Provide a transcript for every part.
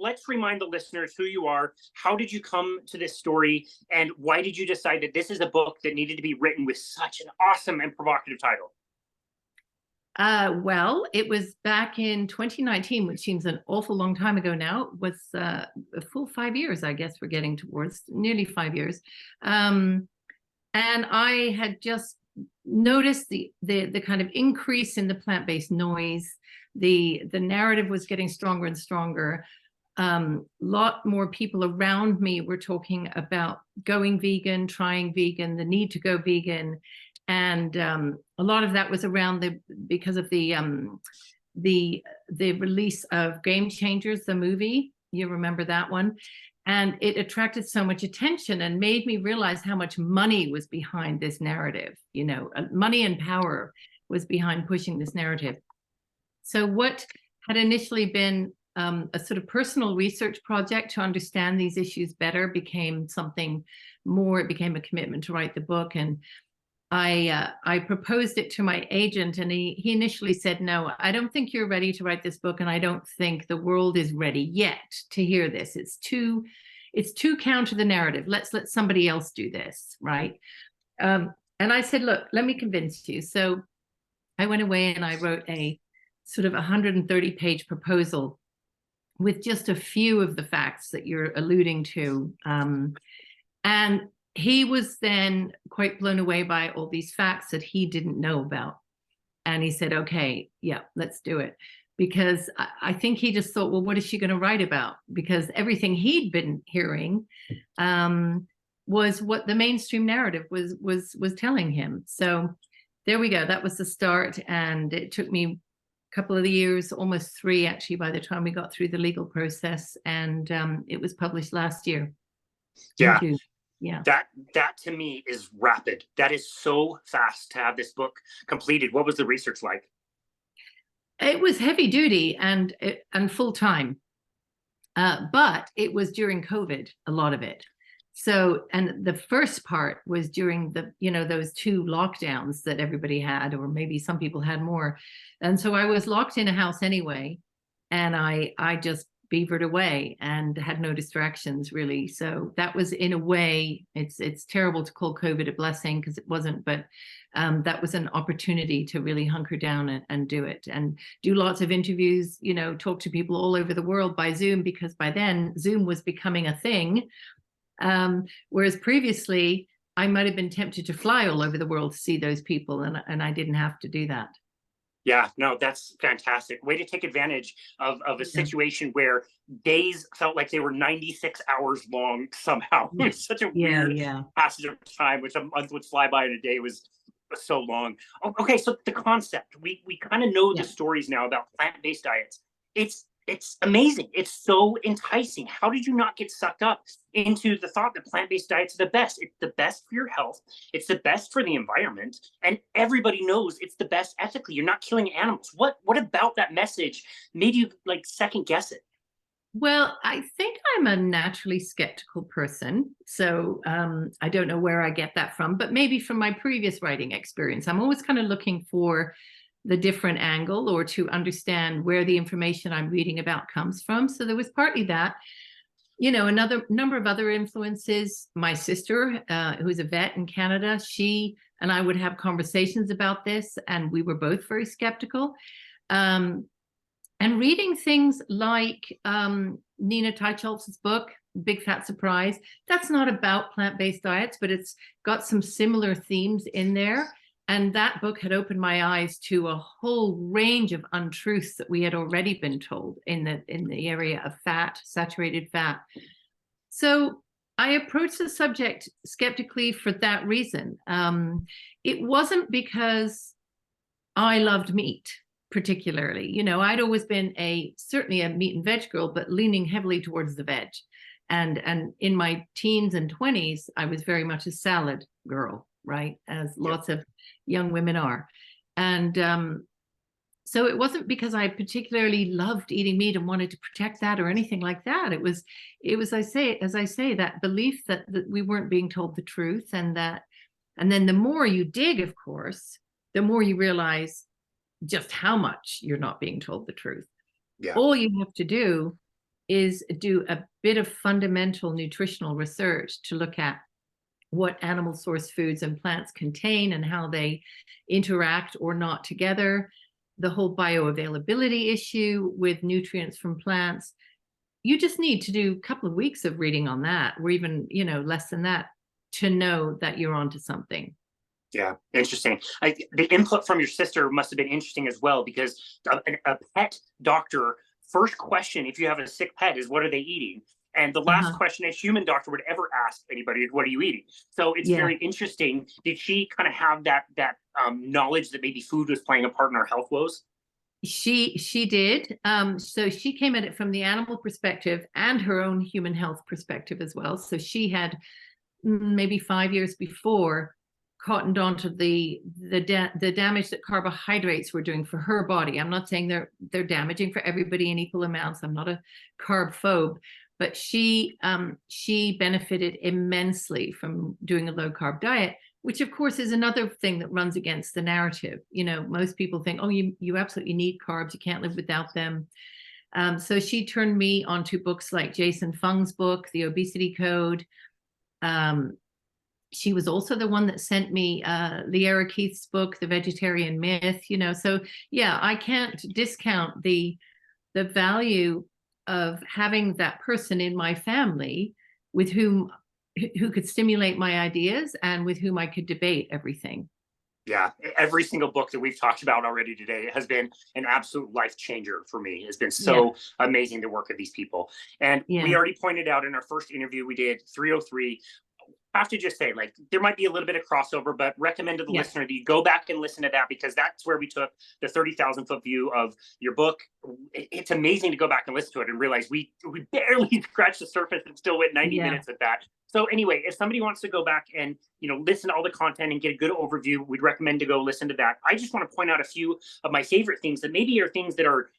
let's remind the listeners who you are. How did you come to this story? And why did you decide that this is a book that needed to be written with such an awesome and provocative title? Well, it was back in 2019, which seems an awful long time ago now. It was a full 5 years, I guess we're getting towards, nearly 5 years. And I had just noticed the kind of increase in the plant-based noise. The narrative was getting stronger and stronger. Lot more people around me were talking about going vegan, trying vegan, the need to go vegan. And a lot of that was around because of the release of Game Changers, the movie. You remember that one? And it attracted so much attention and made me realize how much money was behind this narrative. You know, money and power was behind pushing this narrative. So what had initially been a sort of personal research project to understand these issues better became something more. It became a commitment to write the book. And I proposed it to my agent, and he initially said, no, I don't think you're ready to write this book, and I don't think the world is ready yet to hear this. It's too counter the narrative. Let's let somebody else do this, right? And I said, look, let me convince you. So I went away and I wrote a sort of 130-page proposal with just a few of the facts that you're alluding to. And he was then quite blown away by all these facts that he didn't know about. And he said, okay, yeah, let's do it. Because I think he just thought, well, what is she going to write about? Because everything he'd been hearing was what the mainstream narrative was telling him. So there we go. That was the start. And it took me a couple of years, almost 3 actually, by the time we got through the legal process. And it was published last year. Yeah. Yeah. That to me is rapid. That is so fast to have this book completed. What was the research like? It was heavy duty and full time, but it was during COVID, a lot of it. So, and the first part was during those 2 lockdowns that everybody had, or maybe some people had more. And so I was locked in a house anyway, and I just beavered away and had no distractions really. So that was, in a way, it's terrible to call COVID a blessing, because it wasn't, but that was an opportunity to really hunker down and do it, and do lots of interviews, talk to people all over the world by Zoom, because by then Zoom was becoming a thing. Whereas previously I might have been tempted to fly all over the world to see those people, and I didn't have to do that. Yeah, no, that's fantastic. Way to take advantage of a situation where days felt like they were 96 hours long somehow. It was such a weird passage of time, which a month would fly by and a day was so long. Okay, so the concept, we kind of know the stories now about plant-based diets. It's amazing. It's so enticing. How did you not get sucked up into the thought that plant-based diets are the best? It's the best for your health. It's the best for the environment. And everybody knows it's the best ethically. You're not killing animals. What about that message made you second guess it? Well, I think I'm a naturally skeptical person. So I don't know where I get that from, but maybe from my previous writing experience. I'm always kind of looking for the different angle, or to understand where the information I'm reading about comes from. So there was partly that, another number of other influences. My sister, who's a vet in Canada, she and I would have conversations about this, and we were both very skeptical. And reading things like Nina Teicholz's book, Big Fat Surprise, that's not about plant-based diets, but it's got some similar themes in there. And that book had opened my eyes to a whole range of untruths that we had already been told in the area of fat, saturated fat. So I approached the subject skeptically for that reason. It wasn't because I loved meat particularly. I'd always been certainly a meat and veg girl, but leaning heavily towards the veg. And in my teens and 20s, I was very much a salad girl, right? As lots of young women are. And so it wasn't because I particularly loved eating meat and wanted to protect that or anything like that. It was as I say, that belief that we weren't being told the truth, and then the more you dig, of course, the more you realize just how much you're not being told the truth. All you have to do is do a bit of fundamental nutritional research to look at what animal source foods and plants contain and how they interact or not together, the whole bioavailability issue with nutrients from plants. You just need to do a couple of weeks of reading on that, or even, less than that, to know that you're onto something. Yeah, interesting. The input from your sister must have been interesting as well, because a pet doctor, first question if you have a sick pet is, what are they eating? And the last question a human doctor would ever ask anybody is, what are you eating? So it's very interesting. Did she kind of have that knowledge that maybe food was playing a part in our health woes? She did. So she came at it from the animal perspective and her own human health perspective as well. So she had maybe 5 years before cottoned onto the damage that carbohydrates were doing for her body. I'm not saying they're damaging for everybody in equal amounts. I'm not a carb phobe, but she benefited immensely from doing a low carb diet, which of course is another thing that runs against the narrative. Most people think, oh, you absolutely need carbs. You can't live without them. So she turned me onto books like Jason Fung's book, The Obesity Code. She was also the one that sent me Leara Keith's book, The Vegetarian Myth. So yeah, I can't discount the value of having that person in my family with who could stimulate my ideas and with whom I could debate everything. Yeah, every single book that we've talked about already today has been an absolute life changer for me. It's been so amazing to work with these people. And we already pointed out in our first interview we did, 303, I have to just say, like, there might be a little bit of crossover, but recommend to the listener that you go back and listen to that, because that's where we took the 30,000 foot view of your book. It's amazing to go back and listen to it and realize we barely scratched the surface and still went 90 minutes at that. So anyway, if somebody wants to go back and, listen to all the content and get a good overview, we'd recommend to go listen to that. I just want to point out a few of my favorite things that maybe are things that are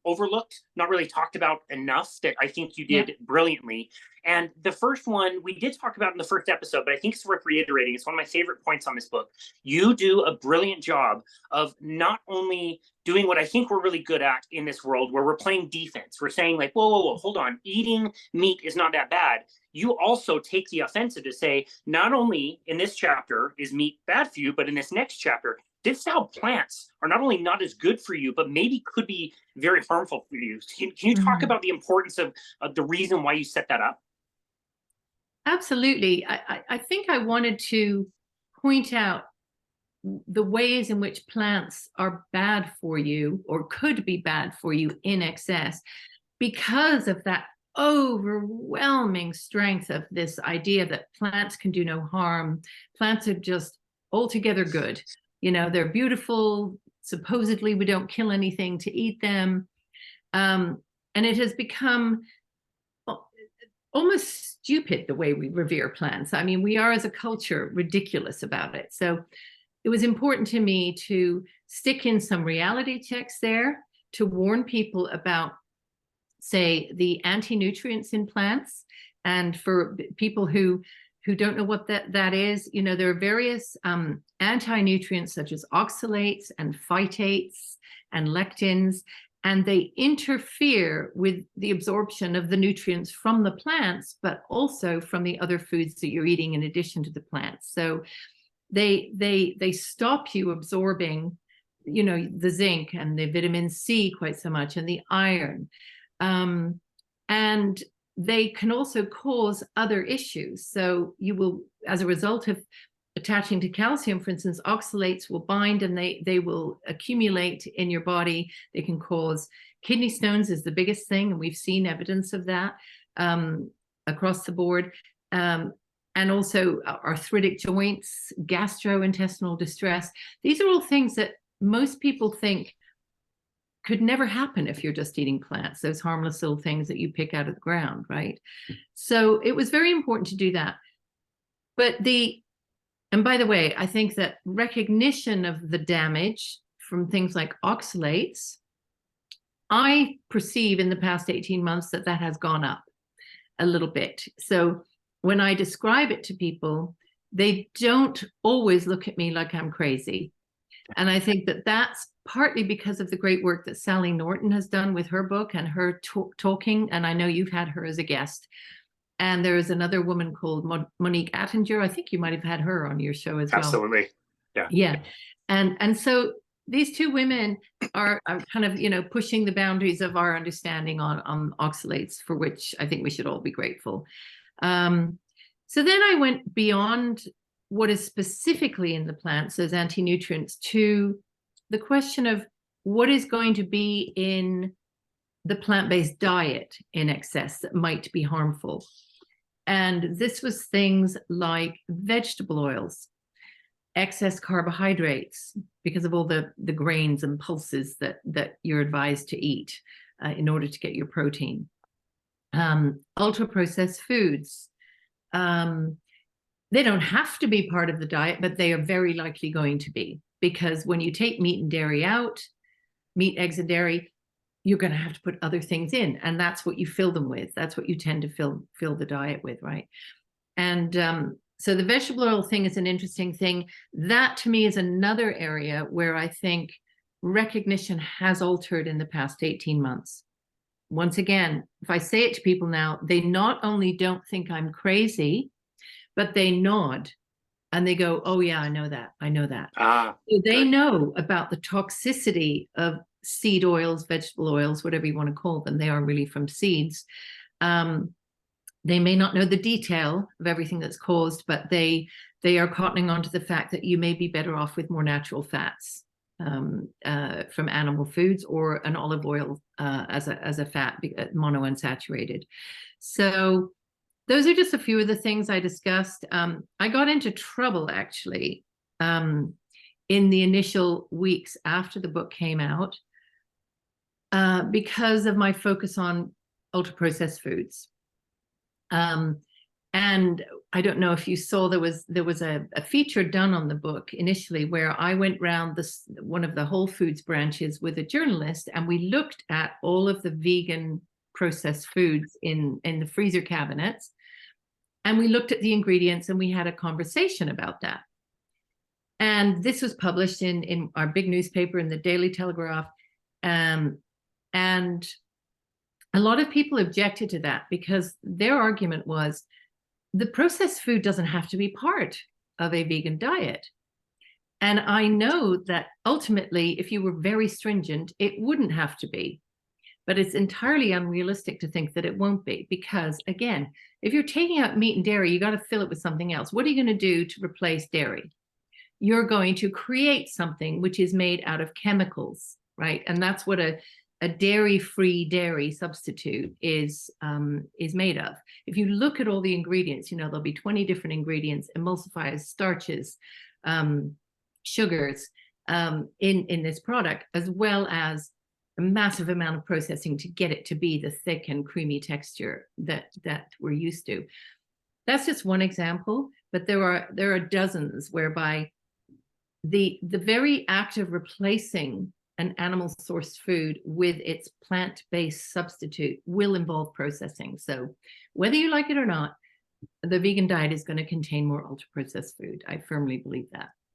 overlooked, not really talked about enough, that I think you did brilliantly. And the first one we did talk about in the first episode, but I think it's worth reiterating. It's one of my favorite points on this book. You do a brilliant job of not only doing what I think we're really good at in this world, where we're playing defense. We're saying, like, whoa, hold on. Eating meat is not that bad. You also take the offensive to say, not only in this chapter is meat bad for you, but in this next chapter, this is how plants are not only not as good for you, but maybe could be very harmful for you. Can you talk about the importance of the reason why you set that up? Absolutely. I think I wanted to point out the ways in which plants are bad for you, or could be bad for you in excess, because of that overwhelming strength of this idea that plants can do no harm. Plants are just altogether good. They're beautiful. Supposedly we don't kill anything to eat them. And it has become almost stupid the way we revere plants. I mean, we are as a culture ridiculous about it. So it was important to me to stick in some reality checks there, to warn people about, say, the anti-nutrients in plants. And for people who don't know what that is, there are various anti-nutrients such as oxalates and phytates and lectins, and they interfere with the absorption of the nutrients from the plants, but also from the other foods that you're eating in addition to the plants. So they stop you absorbing, the zinc and the vitamin C quite so much, and the iron. And they can also cause other issues. So you will, as a result of attaching to calcium, for instance, oxalates will bind and they will accumulate in your body. They can cause kidney stones is the biggest thing, and we've seen evidence of that across the board. And also arthritic joints, gastrointestinal distress. These are all things that most people think could never happen if you're just eating plants, those harmless little things that you pick out of the ground, right? So it was very important to do that. And by the way, I think that recognition of the damage from things like oxalates, I perceive in the past 18 months that has gone up a little bit. So when I describe it to people, they don't always look at me like I'm crazy. And I think that that's partly because of the great work that Sally Norton has done with her book and her talking. And I know you've had her as a guest. And there is another woman called Monique Attinger. I think you might have had her on your show as well. Absolutely. Yeah. Yeah. And so these two women are kind of, you know, pushing the boundaries of our understanding on oxalates, for which I think we should all be grateful. So then I went beyond what is specifically in the plants as anti-nutrients to the question of what is going to be in the plant-based diet in excess that might be harmful. And this was things like vegetable oils, excess carbohydrates, because of all the grains and pulses that you're advised to eat in order to get your protein. Ultra-processed foods. They don't have to be part of the diet, but they are very likely going to be, because when you take meat and dairy out, meat, eggs, and dairy, you're going to have to put other things in, and that's what you fill them with. That's what you tend to fill the diet with, right? And so the vegetable oil thing is an interesting thing. That to me is another area where I think recognition has altered in the past 18 months. Once again, if I say it to people now, they not only don't think I'm crazy, but they nod and they go, oh yeah, I know that. I know that. So they know about the toxicity of seed oils, vegetable oils, whatever you want to call them. They are really from seeds. They may not know the detail of everything that's caused, but they are cottoning onto the fact that you may be better off with more natural fats from animal foods, or an olive oil as a fat, monounsaturated. So those are just a few of the things I discussed. I got into trouble actually in the initial weeks after the book came out because of my focus on ultra-processed foods. And I don't know if you saw, there was a feature done on the book initially where I went round one of the Whole Foods branches with a journalist, and we looked at all of the vegan processed foods in the freezer cabinets, and we looked at the ingredients, and we had a conversation about that. And this was published in our big newspaper, in the Daily Telegraph, and a lot of people objected to that because their argument was the processed food doesn't have to be part of a vegan diet. And I know that ultimately, if you were very stringent, it wouldn't have to be. But it's entirely unrealistic to think that it won't be, because again, if you're taking out meat and dairy, you got to fill it with something else. What are you going to do to replace dairy? You're going to create something which is made out of chemicals, right? And that's what a dairy-free dairy substitute is made of. If you look at all the ingredients, you know, there'll be 20 different ingredients, emulsifiers, starches, sugars in this product, as well as a massive amount of processing to get it to be the thick and creamy texture that we're used to. That's just one example, but there are dozens whereby the very act of replacing an animal sourced food with its plant-based substitute will involve processing. So whether you like it or not, the vegan diet is going to contain more ultra-processed food. I firmly believe that.